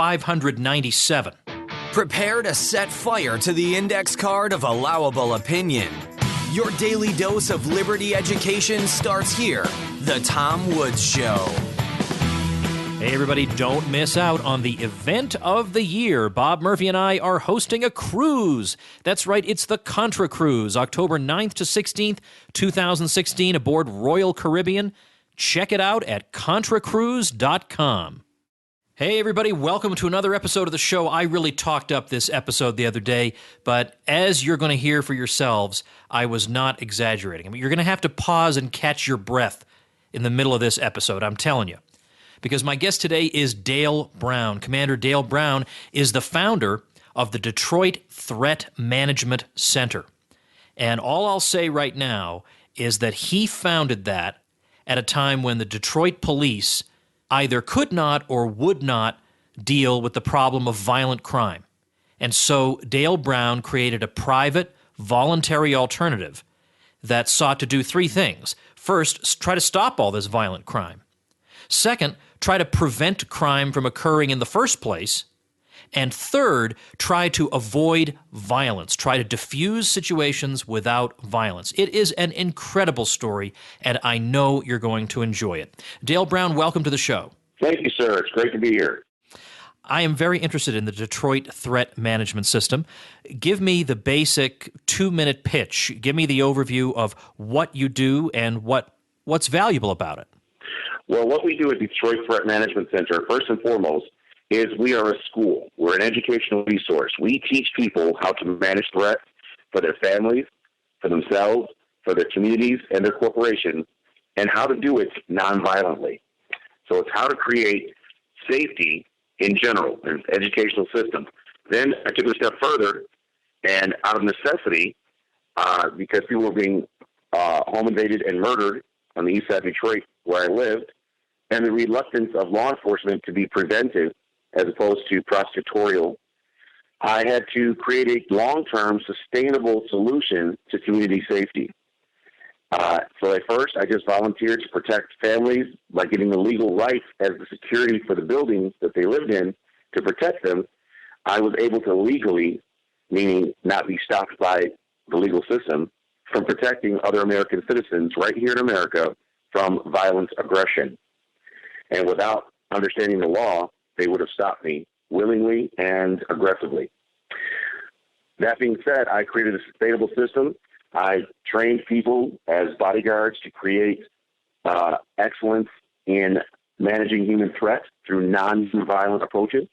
597. Prepare to set fire to the index card of allowable opinion. Your daily dose of liberty education starts here. The Tom Woods Show. Hey, everybody, don't miss out on the event of the year. Bob Murphy and I are hosting a cruise. That's right, it's the Contra Cruise, October 9th to 16th, 2016, aboard Royal Caribbean. Check it out at ContraCruise.com. Hey, everybody, welcome to another episode of the show. I really talked up this episode the other day, but as you're going to hear for yourselves, I was not exaggerating. I mean, you're going to have to pause and catch your breath in the middle of this episode, I'm telling you. Because my guest today is Dale Brown. Commander Dale Brown is the founder of the Detroit Threat Management Center. And all I'll say right now is that he founded that at a time when the Detroit police either could not or would not deal with the problem of violent crime. And so Dale Brown created a private, voluntary alternative that sought to do three things. First, try to stop all this violent crime. Second, try to prevent crime from occurring in the first place. And third, try to avoid violence, try to diffuse situations without violence. It is an incredible story, and I know you're going to enjoy it. Dale Brown, welcome to the show. Thank you, sir. It's great to be here. I am very interested in the Detroit Threat Management System. Give me the basic 2-minute pitch. Give me the overview of what you do and what's valuable about it. Well, what we do at Detroit Threat Management Center, first and foremost, is we are a school. We're an educational resource. We teach people how to manage threats for their families, for themselves, for their communities, and their corporations, and how to do it nonviolently. So it's how to create safety in general, an educational system. Then I took it a step further, and out of necessity, because people were being home invaded and murdered on the east side of Detroit, where I lived, and the reluctance of law enforcement to be preventive as opposed to prosecutorial, I had to create a long-term, sustainable solution to community safety. So at first, I just volunteered to protect families by getting the legal rights as the security for the buildings that they lived in to protect them. I was able to legally, meaning not be stopped by the legal system, from protecting other American citizens right here in America from violent aggression. And without understanding the law, they would have stopped me willingly and aggressively. That being said, I created a sustainable system. I trained people as bodyguards to create excellence in managing human threats through non-violent approaches.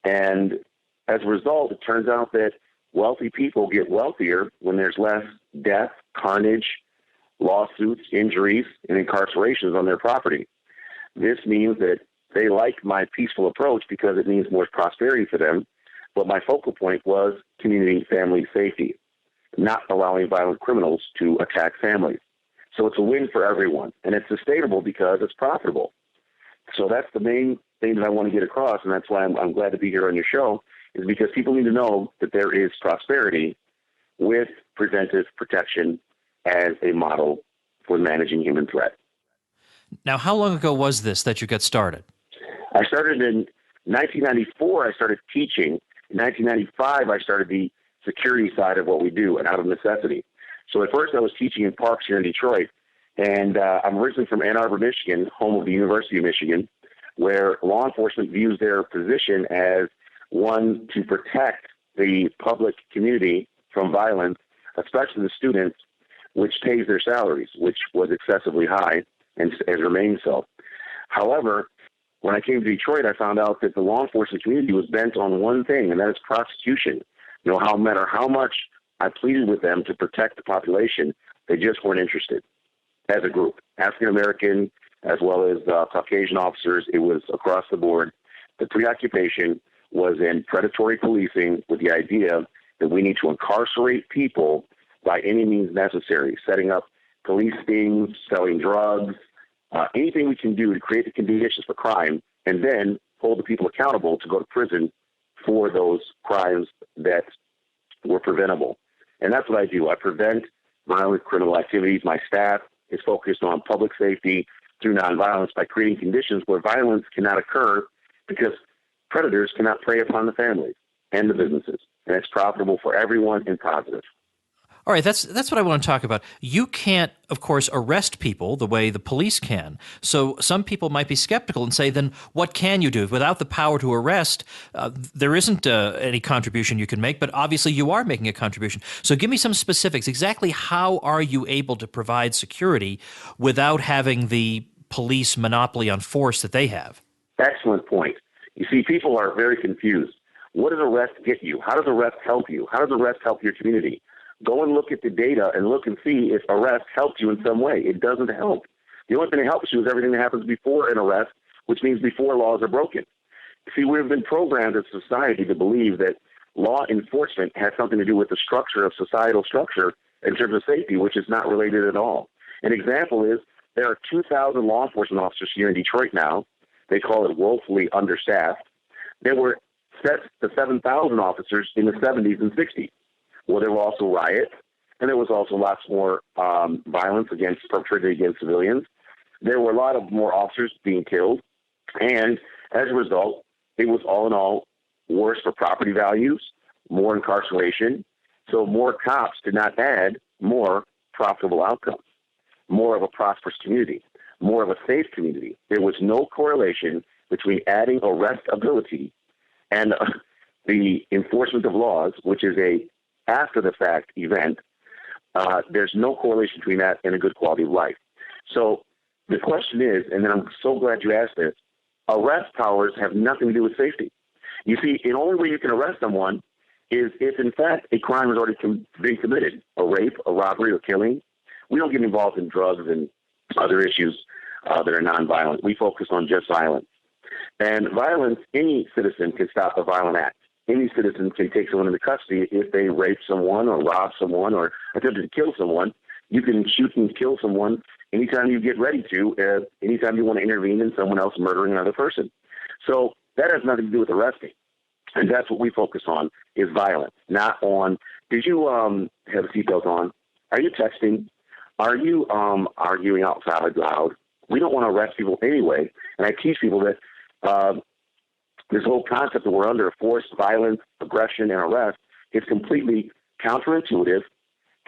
And as a result, it turns out that wealthy people get wealthier when there's less death, carnage, lawsuits, injuries, and incarcerations on their property. This means that they like my peaceful approach because it means more prosperity for them. But my focal point was community family safety, not allowing violent criminals to attack families. So it's a win for everyone, and it's sustainable because it's profitable. So that's the main thing that I want to get across, and that's why I'm glad to be here on your show, is because people need to know that there is prosperity with preventive protection as a model for managing human threat. Now, how long ago was this that you got started? I started in 1994. I started teaching. In 1995, I started the security side of what we do, and out of necessity. So at first, I was teaching in parks here in Detroit, and I'm originally from Ann Arbor, Michigan, home of the University of Michigan, where law enforcement views their position as one to protect the public community from violence, especially the students, which pays their salaries, which was excessively high and has remained so. However, when I came to Detroit, I found out that the law enforcement community was bent on one thing, and that is prosecution. No matter how much I pleaded with them to protect the population, they just weren't interested as a group. African-American as well as Caucasian officers, it was across the board. The preoccupation was in predatory policing with the idea that we need to incarcerate people by any means necessary, setting up police stings, selling drugs, anything we can do to create the conditions for crime, and then hold the people accountable to go to prison for those crimes that were preventable. And that's what I do. I prevent violent criminal activities. My staff is focused on public safety through nonviolence by creating conditions where violence cannot occur, because Predators cannot prey upon the families and the businesses, and it's profitable for everyone and positive. All right, that's what I want to talk about. You can't, of course, arrest people the way the police can. So some people might be skeptical and say, then what can you do? Without the power to arrest, there isn't any contribution you can make, but obviously you are making a contribution. So give me some specifics. Exactly how are you able to provide security without having the police monopoly on force that they have? Excellent point. You see, people are very confused. What does arrest get you? How does arrest help you? How does arrest help your community? Go and look at the data and look and see if arrest helped you in some way. It doesn't help. The only thing that helps you is everything that happens before an arrest, which means before laws are broken. See, we've been programmed as a society to believe that law enforcement has something to do with the structure of societal structure in terms of safety, which is not related at all. An example is there are 2,000 law enforcement officers here in Detroit now. They call it woefully understaffed. There were set to 7,000 officers in the 70s and 60s. Well, there were also riots, and there was also lots more violence perpetrated against civilians. There were a lot of more officers being killed, and as a result, it was all in all worse for property values, more incarceration. So more cops did not add more profitable outcomes, more of a prosperous community, more of a safe community. There was no correlation between adding arrest ability and the enforcement of laws, which is a after-the-fact event. There's no correlation between that and a good quality of life. So the question is, and I'm so glad you asked this, arrest powers have nothing to do with safety. You see, the only way you can arrest someone is if, in fact, a crime has already been committed, a rape, a robbery, or killing. We don't get involved in drugs and other issues that are nonviolent. We focus on just violence. And violence, any citizen can stop a violent act. Any citizen can take someone into custody if they rape someone or rob someone or attempted to kill someone. You can shoot and kill someone anytime you get ready to, anytime you want to intervene in someone else murdering another person. So that has nothing to do with arresting. And that's what we focus on is violence, not on, did you have a seatbelt on? Are you texting? Are you arguing outside loud? We don't want to arrest people anyway. And I teach people that this whole concept that we're under force, violence, aggression, and arrest is completely counterintuitive,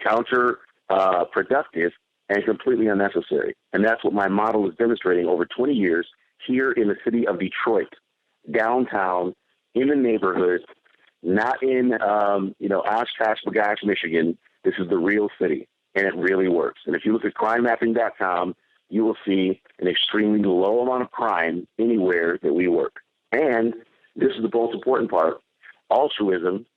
counterproductive, and completely unnecessary. And that's what my model is demonstrating over 20 years here in the city of Detroit, downtown, in the neighborhoods, not in, Oshkosh, Bagosh, Michigan. This is the real city, and it really works. And if you look at crimemapping.com, you will see an extremely low amount of crime anywhere that we work. And this is the most important part. Altruism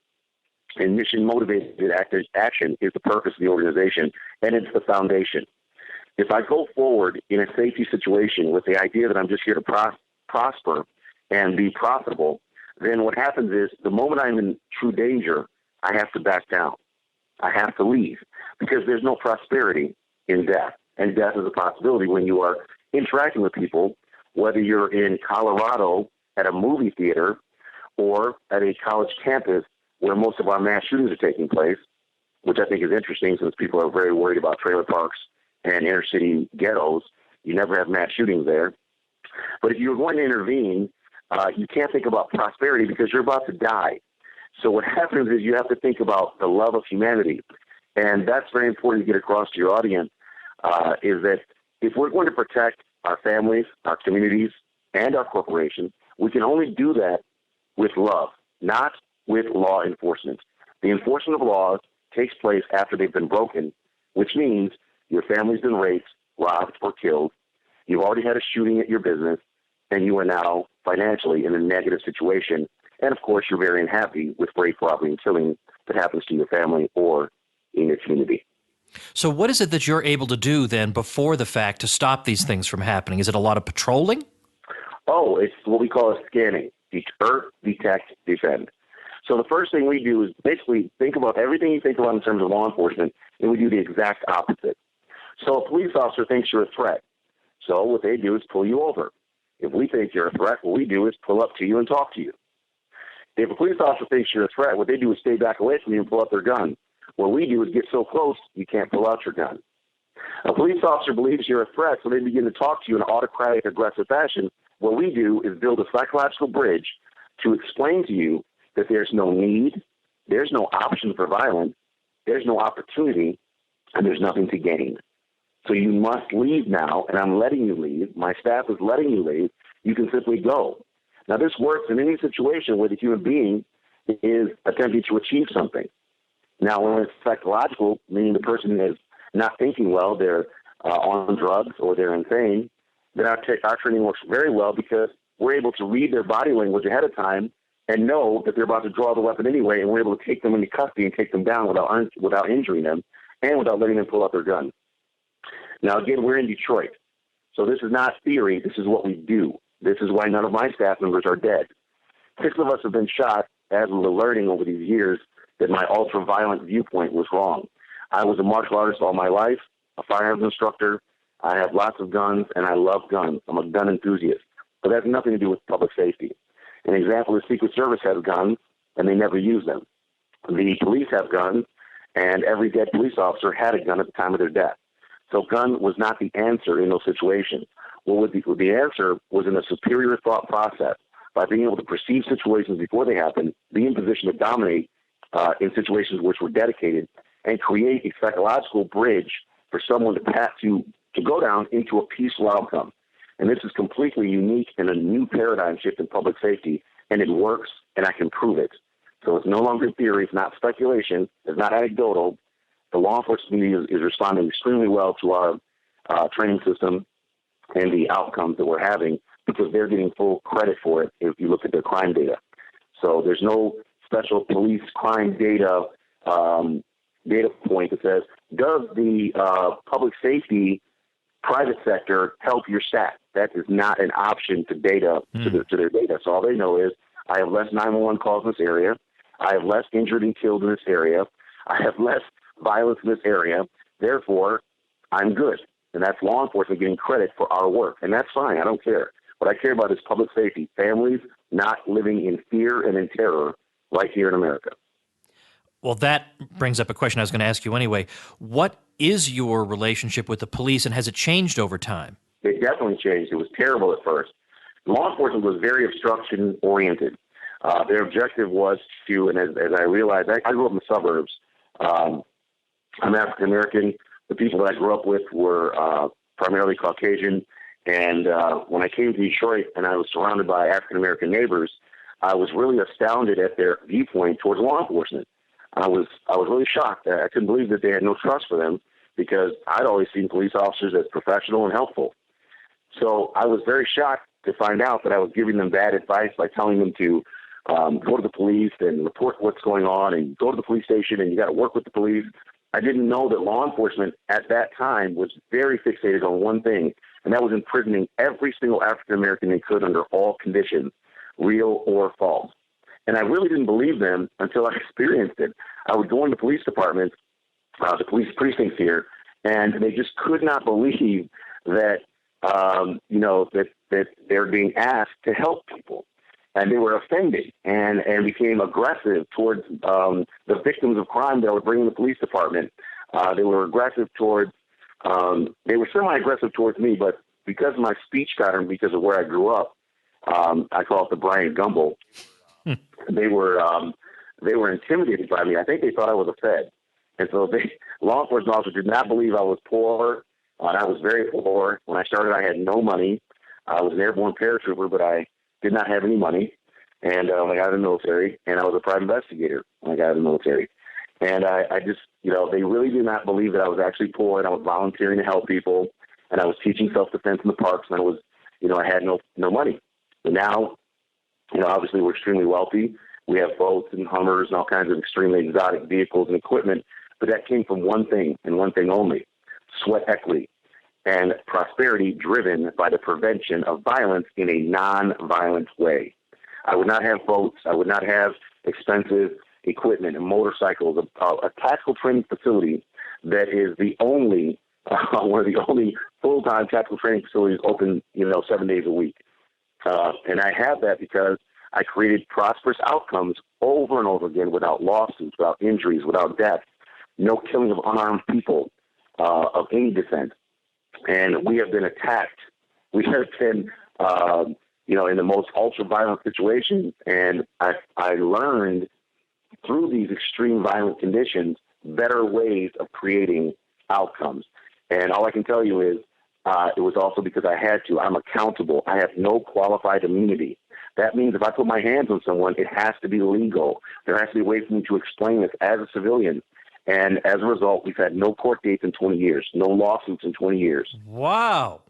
and mission-motivated action is the purpose of the organization, and it's the foundation. If I go forward in a safety situation with the idea that I'm just here to prosper and be profitable, then what happens is the moment I'm in true danger, I have to back down. I have to leave because there's no prosperity in death. And death is a possibility when you are interacting with people, whether you're in Colorado at a movie theater or at a college campus where most of our mass shootings are taking place, which I think is interesting since people are very worried about trailer parks and inner city ghettos. You never have mass shootings there. But if you're going to intervene, you can't think about prosperity because you're about to die. So what happens is you have to think about the love of humanity. And that's very important to get across to your audience, is that if we're going to protect our families, our communities, and our corporations, we can only do that with love, not with law enforcement. The enforcement of laws takes place after they've been broken, which means your family's been raped, robbed, or killed. You've already had a shooting at your business, and you are now financially in a negative situation. And, of course, you're very unhappy with rape, robbery, and killing that happens to your family or in your community. So what is it that you're able to do then before the fact to stop these things from happening? Is it a lot of patrolling? Oh, it's what we call a scanning. Deter, detect, defend. So the first thing we do is basically think about everything you think about in terms of law enforcement, and we do the exact opposite. So a police officer thinks you're a threat. So what they do is pull you over. If we think you're a threat, what we do is pull up to you and talk to you. If a police officer thinks you're a threat, what they do is stay back away from you and pull out their gun. What we do is get so close, you can't pull out your gun. A police officer believes you're a threat, so they begin to talk to you in an autocratic, aggressive fashion. What we do is build a psychological bridge to explain to you that there's no need, there's no option for violence, there's no opportunity, and there's nothing to gain. So you must leave now, and I'm letting you leave. My staff is letting you leave. You can simply go. Now, this works in any situation where the human being is attempting to achieve something. Now, when it's psychological, meaning the person is not thinking well, they're on drugs or they're insane, then our training works very well because we're able to read their body language ahead of time and know that they're about to draw the weapon anyway, and we're able to take them into custody and take them down without injuring them and without letting them pull out their gun. Now, again, we're in Detroit, so this is not theory. This is what we do. This is why none of my staff members are dead. 6 of us have been shot as we were learning over these years that my ultra-violent viewpoint was wrong. I was a martial artist all my life, a firearms instructor. I have lots of guns, and I love guns. I'm a gun enthusiast. But that has nothing to do with public safety. An example, the Secret Service has guns, and they never use them. The police have guns, and every dead police officer had a gun at the time of their death. So gun was not the answer in those situations. Well, the answer was in a superior thought process by being able to perceive situations before they happen, be in position to dominate in situations which were dedicated, and create a psychological bridge for someone to go down into a peaceful outcome. And this is completely unique and a new paradigm shift in public safety, and it works, and I can prove it. So it's no longer theory, it's not speculation, it's not anecdotal. The law enforcement community is responding extremely well to our training system and the outcomes that we're having because they're getting full credit for it if you look at their crime data. So there's no special police crime data data point that says, does the public safety private sector help your stat? That is not an option to data to their data. So all they know is I have less 911 calls in this area. I have less injured and killed in this area. I have less violence in this area. Therefore, I'm good. And that's law enforcement getting credit for our work. And that's fine. I don't care. What I care about is public safety, families not living in fear and in terror right here in America. Well, that brings up a question I was going to ask you anyway. What is your relationship with the police, and has it changed over time? It definitely changed. It was terrible at first. Law enforcement was very obstruction-oriented. Their objective was to, and as I realized, I grew up in the suburbs. I'm African-American. The people that I grew up with were primarily Caucasian. And when I came to Detroit and I was surrounded by African-American neighbors, I was really astounded at their viewpoint towards law enforcement. I was really shocked. I couldn't believe that they had no trust for them because I'd always seen police officers as professional and helpful. So I was very shocked to find out that I was giving them bad advice by telling them to go to the police and report what's going on and go to the police station and you got to work with the police. I didn't know that law enforcement at that time was very fixated on one thing, and that was imprisoning every single African-American they could under all conditions, real or false. And I really didn't believe them until I experienced it. I would go into police departments, the police precincts here, and they just could not believe that, that they're being asked to help people. And they were offended and became aggressive towards the victims of crime that I would bring in the police department. They were aggressive towards, they were semi-aggressive towards me, but because of my speech pattern, because of where I grew up, I call it the Brian Gumble. They were intimidated by me. I think they thought I was a Fed. And so law enforcement officers did not believe I was poor. And I was very poor. When I started, I had no money. I was an airborne paratrooper, but I did not have any money. And I got in the military, and I was a private investigator when I got in the military. And I just, they really did not believe that I was actually poor, and I was volunteering to help people, and I was teaching self-defense in the parks, and I was, I had no money. But now, obviously we're extremely wealthy. We have boats and Hummers and all kinds of extremely exotic vehicles and equipment, but that came from one thing and one thing only: sweat equity and prosperity driven by the prevention of violence in a non-violent way. I would not have boats. I would not have expensive equipment and motorcycles, a tactical training facility that is the only, one of the only full-time tactical training facilities open, 7 days a week. And I have that because I created prosperous outcomes over and over again without lawsuits, without injuries, without death, no killing of unarmed people of any descent. And we have been attacked. We have been in the most ultra-violent situations. And I learned through these extreme violent conditions better ways of creating outcomes. And all I can tell you is it was also because I had to. I'm accountable. I have no qualified immunity. That means if I put my hands on someone, it has to be legal. There has to be a way for me to explain this as a civilian. And as a result, we've had no court dates in 20 years, no lawsuits in 20 years. Wow.